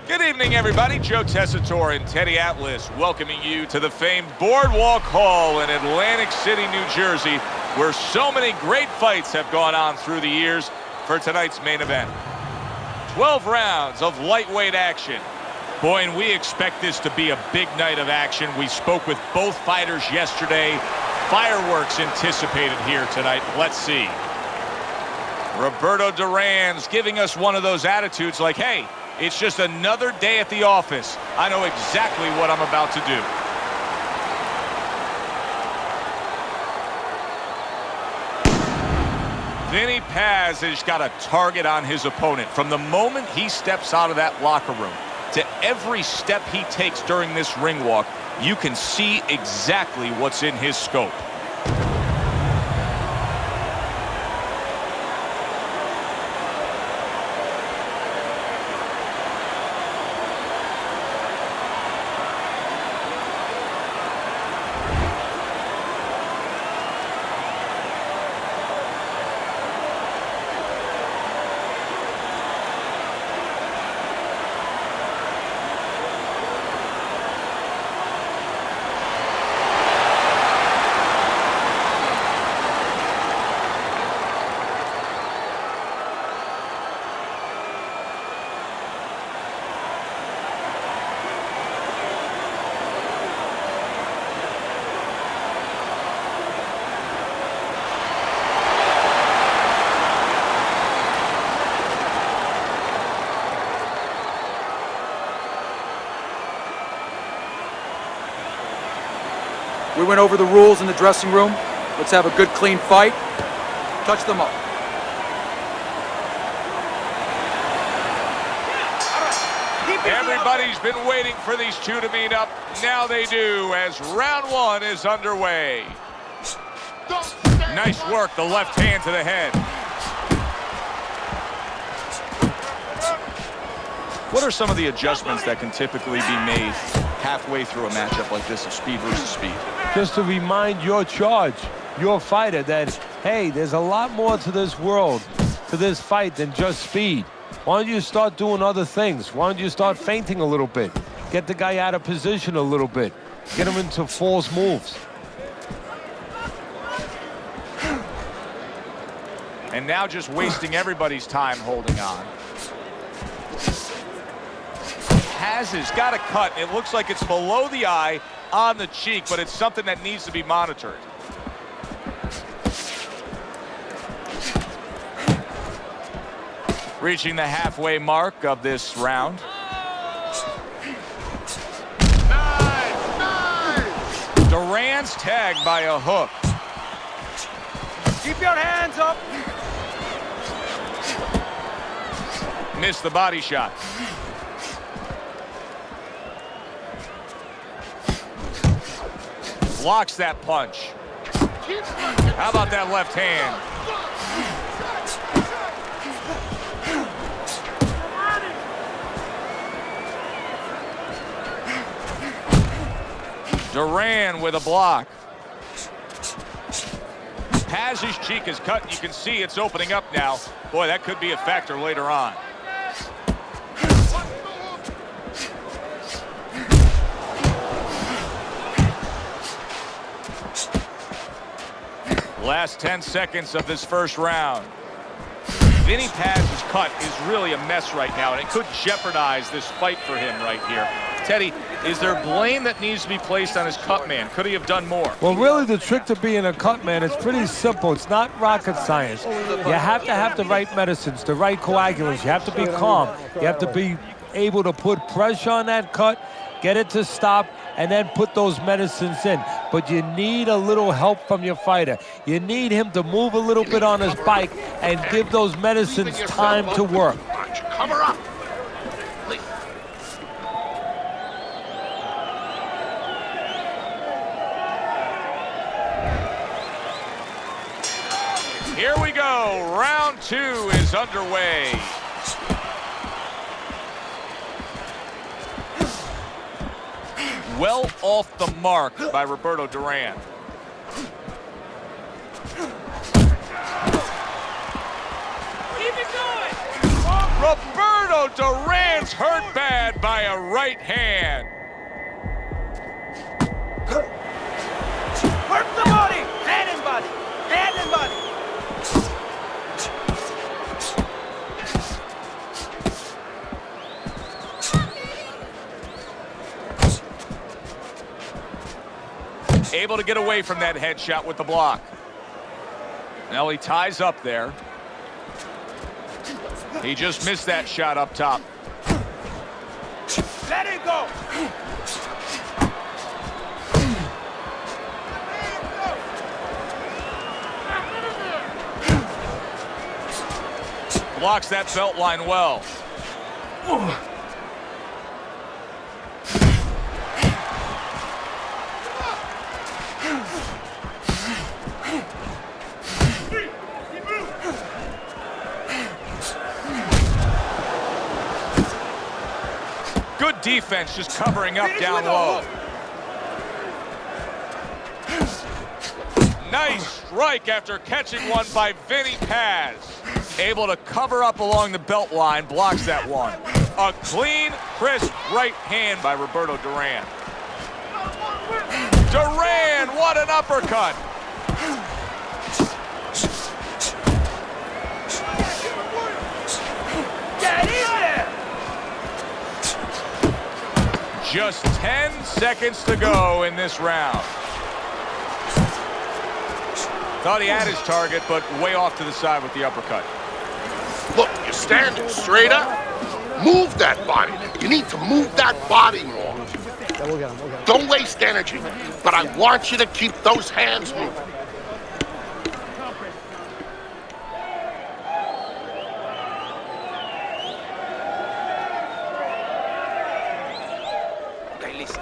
Good evening, everybody. Joe Tessitore and Teddy Atlas welcoming you to the famed Boardwalk Hall in Atlantic City, New Jersey, where so many great fights have gone on through the years for tonight's main event. 12 rounds of lightweight action. Boy, and we expect this to be a big night of action. We spoke with both fighters yesterday. Fireworks anticipated here tonight. Let's see. Roberto Duran's giving us one of those attitudes like, hey, it's just another day at the office. I know exactly what I'm about to do. Vinny has got a target on his opponent. From the moment he steps out of that locker room to every step he takes during this ring walk, you can see exactly what's in his scope. We went over the rules in the dressing room. Let's have a good, clean fight. Touch them up. Everybody's been waiting for these two to meet up. Now they do, as round one is underway. Nice work, the left hand to the head. What are some of the adjustments that can typically be made halfway through a matchup like this of speed versus speed? Just to remind your charge, your fighter, that, hey, there's a lot more to this world, to this fight than just speed. Why don't you start doing other things? Why don't you start feinting a little bit? Get the guy out of position a little bit. Get him into false moves. And now just wasting everybody's time holding on. Has got a cut. It looks like it's below the eye on the cheek, but it's something that needs to be monitored. Reaching the halfway mark of this round. Nice. Duran's tagged by a hook. Keep your hands up. Missed the body shot. Blocks that punch. How about that left hand? Duran with a block. Paz's cheek is cut. You can see it's opening up now. Boy, that could be a factor later on. Last 10 seconds of this first round. Vinny Paz's cut is really a mess right now, and it could jeopardize this fight for him right here. Teddy, is there blame that needs to be placed on his cut man? Could he have done more? Well, really, the trick to being a cut man is pretty simple. It's not rocket science. You have to have the right medicines, the right coagulants. You have to be calm. You have to be able to put pressure on that cut, get it to stop, and then put those medicines in. But you need a little help from your fighter. You need him to move a little bit on his bike and give those medicines time to work. Cover up. Please. Here we go. Round two is underway. Well off the mark by Roberto Duran. Keep it going. Roberto Roberto Duran's hurt bad by a right hand. Work the body! Hand and body! Hand and body! Able to get away from that headshot with the block. Now he ties up there. He just missed that shot up top. Let it go! Blocks that belt line well. Good defense, just covering up down low. Nice strike after catching one by Vinny Paz. Able to cover up along the belt line, blocks that one. A clean, crisp right hand by Roberto Duran. Duran, what an uppercut! Get in there! Just 10 seconds to go in this round. Thought he had his target, but way off to the side with the uppercut. Look, you're standing straight up. Move that body. You need to move that body more. Don't waste energy, but I want you to keep those hands moving. Okay, listen.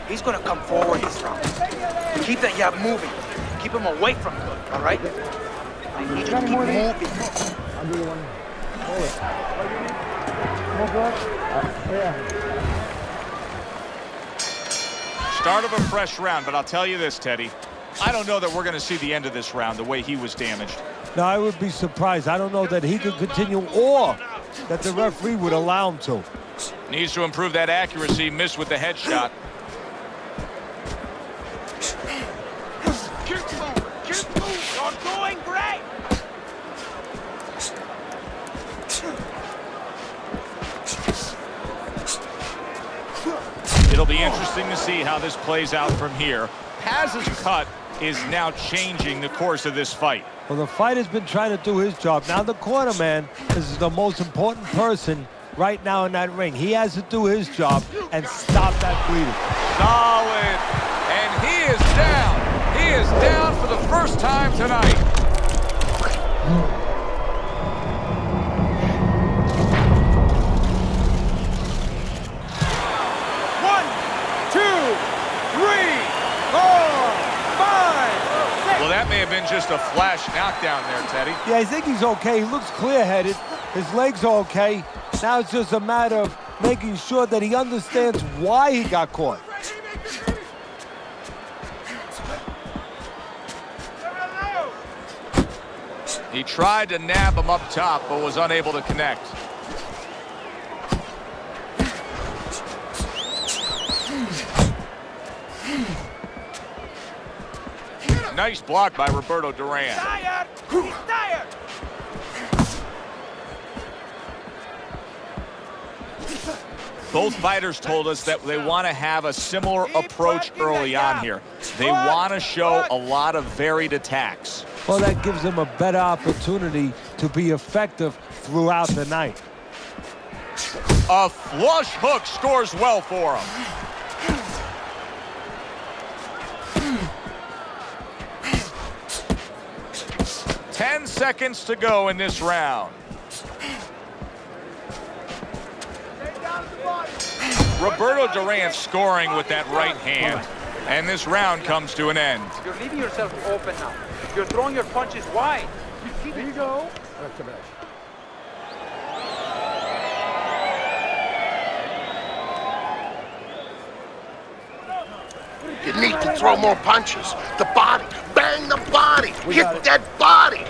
He's gonna come forward this round. Keep that jab moving. Keep him away from you, all right? I need you to keep moving. I'll do the one. Hold it. More blood? Yeah. Start of a fresh round, but I'll tell you this, Teddy. I don't know that we're going to see the end of this round the way he was damaged. No, I would be surprised. I don't know that he could continue or that the referee would allow him to. Needs to improve that accuracy. Missed with the headshot. Keep moving. Keep moving. You're doing great. It'll be interesting to see how this plays out from here. Paz's cut is now changing the course of this fight. Well, the fighter's been trying to do his job. Now the cornerman is the most important person right now in that ring. He has to do his job and stop that bleeding. Solid. And he is down. He is down for the first time tonight. Well, that may have been just a flash knockdown there, Teddy. Yeah, I think he's okay. He looks clear-headed. His legs are okay. Now it's just a matter of making sure that he understands why he got caught. He tried to nab him up top, but was unable to connect. Nice block by Roberto Duran. Tired. He's tired. Both fighters told us that they want to have a similar approach early on here. They want to show a lot of varied attacks. Well, that gives him a better opportunity to be effective throughout the night. A flush hook scores well for him. 10 seconds to go in this round. Roberto Duran scoring with that right hand. And this round comes to an end. You're leaving yourself open now. You're throwing your punches wide. There you go. You need to throw more punches. The body. Bang the body. Hit that body.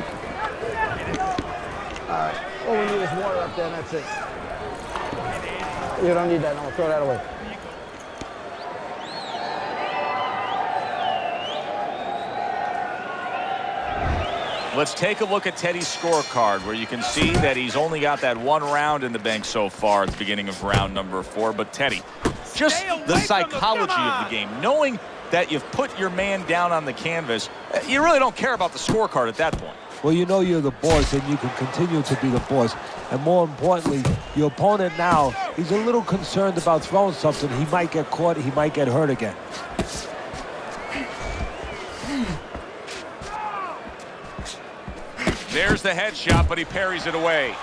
All right. All we need is water up there, and that's it. You don't need that. No, throw that away. Let's take a look at Teddy's scorecard, where you can see that he's only got that 1 round in the bank so far at the beginning of round number 4. But Teddy, just the psychology of the game, knowing that you've put your man down on the canvas, you really don't care about the scorecard at that point. Well, you know you're the boss, and you can continue to be the boss. And more importantly, your opponent now, he's a little concerned about throwing something. He might get caught. He might get hurt again. There's the headshot, but he parries it away.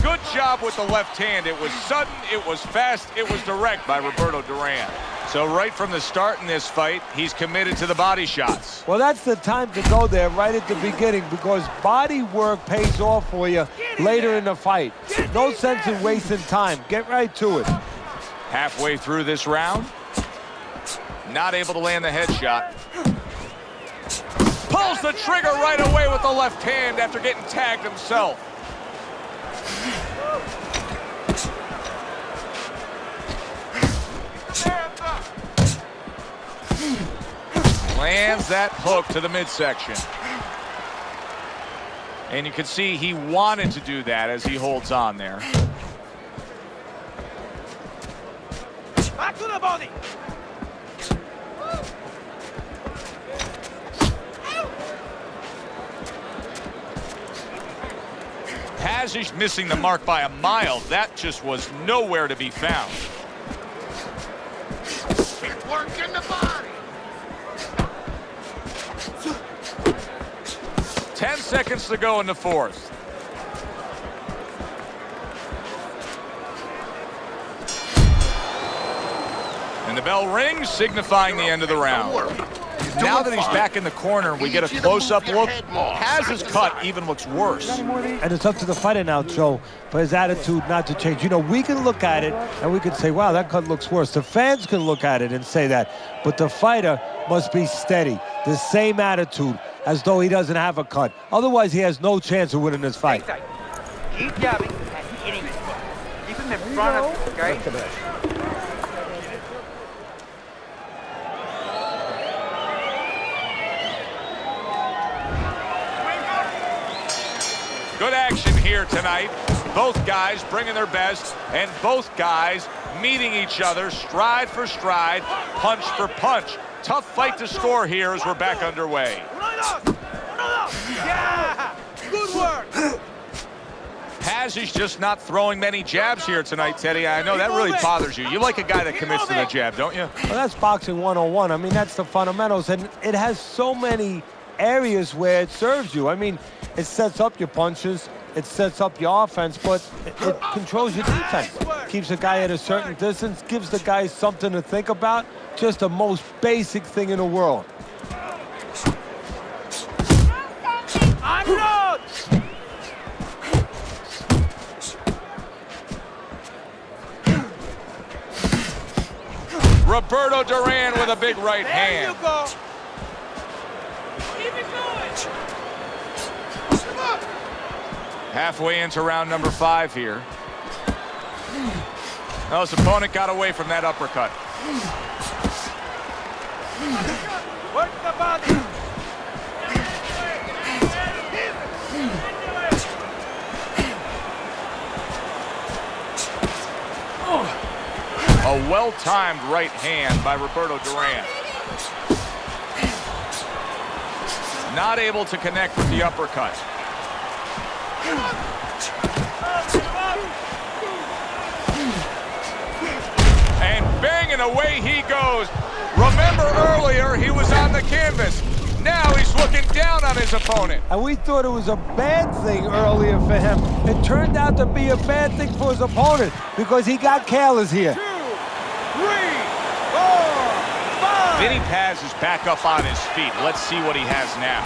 Good job with the left hand. It was sudden, it was fast, it was direct by Roberto Duran. So right from the start in this fight, he's committed to the body shots. Well, that's the time to go there right at the beginning, because body work pays off for you later in the fight. No sense in wasting time. Get right to it. Halfway through this round, not able to land the headshot. Pulls the trigger right away with the left hand after getting tagged himself. Lands that hook to the midsection. And you can see he wanted to do that as he holds on there. Back to the body. Pazic missing the mark by a mile. That just was nowhere to be found. Keep working the body. 10 seconds to go in the 4th. And the bell rings, signifying the end of the round. Now that he's back in the corner, we get a close-up look. Paz's cut even looks worse. And it's up to the fighter now, Joe, for his attitude not to change. You know, we can look at it and we can say, wow, that cut looks worse. The fans can look at it and say that. But the fighter must be steady, the same attitude, as though he doesn't have a cut. Otherwise, he has no chance of winning this fight. Keep jabbing and hitting it. Keep him in front of you, okay? Good action here tonight. Both guys bringing their best, and both guys meeting each other stride for stride, punch for punch. Tough fight to score here as we're back underway. Yeah! Good work! Pazic just not throwing many jabs here tonight, Teddy. I know that really bothers you. You like a guy that commits to the jab, don't you? Well, that's boxing 101. I mean, that's the fundamentals, and it has so many areas where it serves you. I mean, it sets up your punches, it sets up your offense, but it controls your defense. Keeps the guy at a certain distance, gives the guy something to think about. Just the most basic thing in the world. I'm not! Roberto Duran with a big right There hand. you go! Keep it going! Halfway into round number 5 here. Oh, his opponent got away from that uppercut. Work the body! A well-timed right hand by Roberto Duran. Not able to connect with the uppercut. And banging away he goes. Remember earlier, he was on the canvas. Now he's looking down on his opponent. And we thought it was a bad thing earlier for him. It turned out to be a bad thing for his opponent because he got careless here. 2, 3, 4, 5. Vinny Paz is back up on his feet. Let's see what he has now.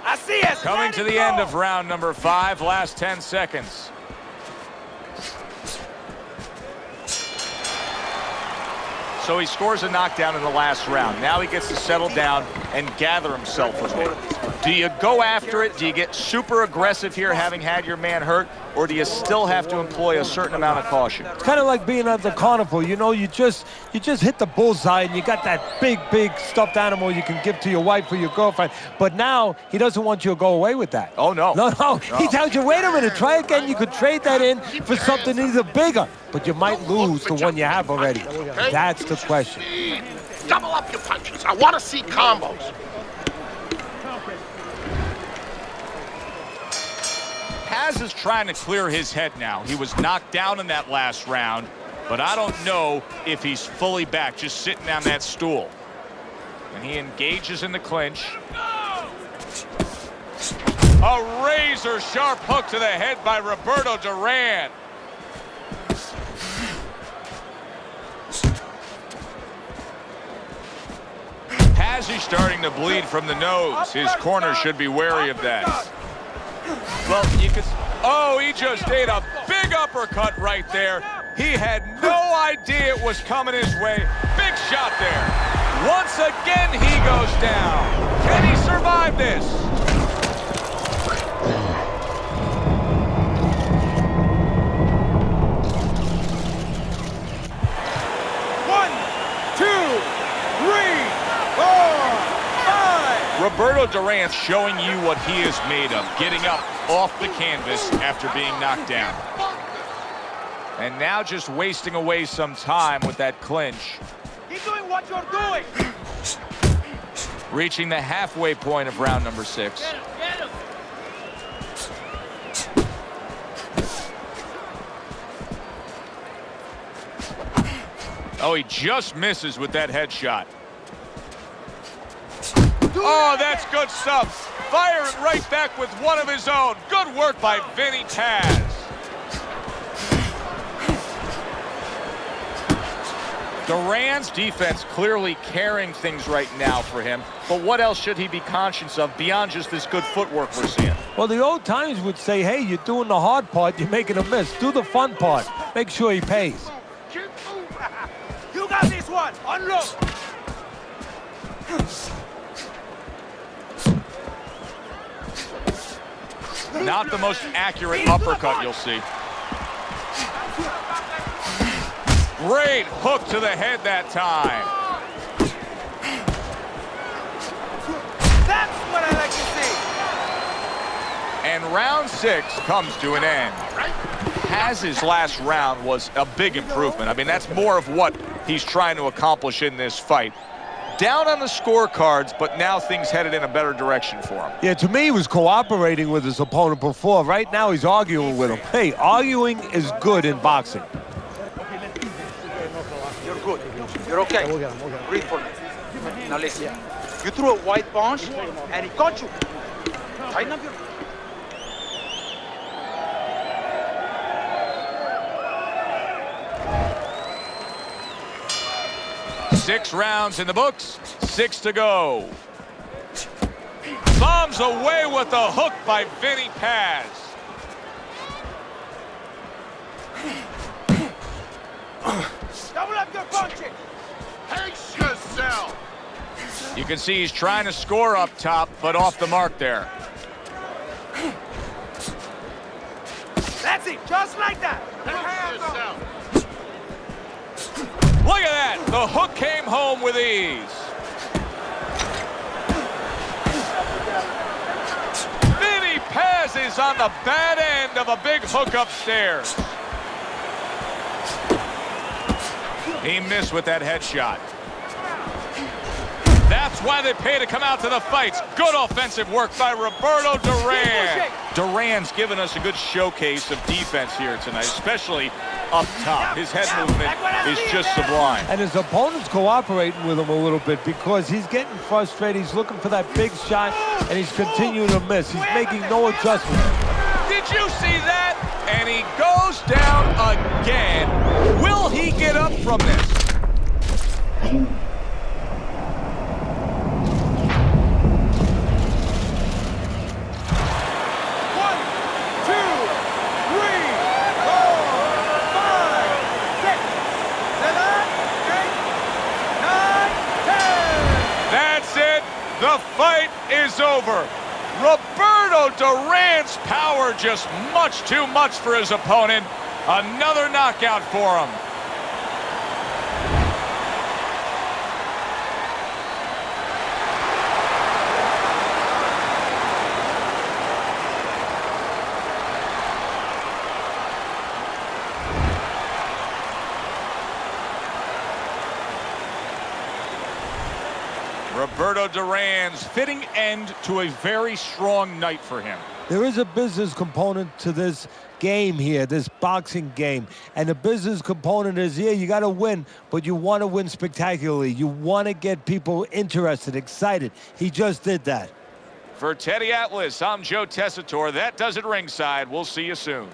I see it. Coming to the end of round number 5, last 10 seconds. So he scores a knockdown in the last round. Now he gets to settle down and gather himself a bit. Do you go after it? Do you get super aggressive here having had your man hurt? Or do you still have to employ a certain amount of caution? It's kind of like being at the carnival. You know, you just hit the bullseye and you got that big stuffed animal you can give to your wife or your girlfriend. But now he doesn't want you to go away with that. Oh, no. No. He tells you, wait a minute, try again. You could trade that in for something either bigger. But you might lose the one you have already. That's the question. Double up your punches. I want to see combos. Paz is trying to clear his head now. He was knocked down in that last round, but I don't know if he's fully back, just sitting on that stool. And he engages in the clinch. A razor-sharp hook to the head by Roberto Duran. Paz is starting to bleed from the nose. His corner should be wary of that. Well, you could... Oh, he just ate a big uppercut right there. He had no idea it was coming his way. Big shot there. Once again, he goes down. Can he survive this? One, two, three, four, five. Roberto Duran's showing you what he is made of, getting up off the canvas after being knocked down. And now just wasting away some time with that clinch. Keep doing what you're doing. Reaching the halfway point of round number 6. Get him. Oh, he just misses with that headshot. Oh, that's good stuff. Firing right back with one of his own. Good work by Vinny Paz. Duran's defense clearly carrying things right now for him, but what else should he be conscious of beyond just this good footwork we're seeing? Well, the old times would say, hey, you're doing the hard part, you're making a miss. Do the fun part. Make sure he pays. You got this one. Unload. Not the most accurate uppercut you'll see. Great hook to the head that time. That's what I like to see. And round 6 comes to an end. Paz's last round was a big improvement. I mean, that's more of what he's trying to accomplish in this fight. Down on the scorecards, but now things headed in a better direction for him. Yeah, to me, he was cooperating with his opponent before. Right now, he's arguing with him. Hey, arguing is good in boxing. You're good. You're okay. Breathe for me. Now listen. You threw a white punch, and he caught you. Tighten up your... 6 rounds in the books, 6 to go. Bombs away with a hook by Vinny Paz. Double up your punching. Pace yourself. You can see he's trying to score up top, but off the mark there. That's it, just like that. Pace yourself. Look at that. The hook came home with ease. Vinny Paz is on the bad end of a big hook upstairs. He missed with that headshot. That's why they pay to come out to the fights. Good offensive work by Roberto Duran. Duran's given us a good showcase of defense here tonight, especially up top. His head movement is just sublime. And his opponent's cooperating with him a little bit because he's getting frustrated. He's looking for that big shot, and he's continuing to miss. He's making no adjustments. Did you see that? And he goes down again. Will he get up from this? The fight is over. Roberto Duran's power just much too much for his opponent. Another knockout for him. Roberto Duran's fitting end to a very strong night for him. There is a business component to this game here, this boxing game. And the business component is, yeah, you got to win, but you want to win spectacularly. You want to get people interested, excited. He just did that. For Teddy Atlas, I'm Joe Tessitore. That does it ringside. We'll see you soon.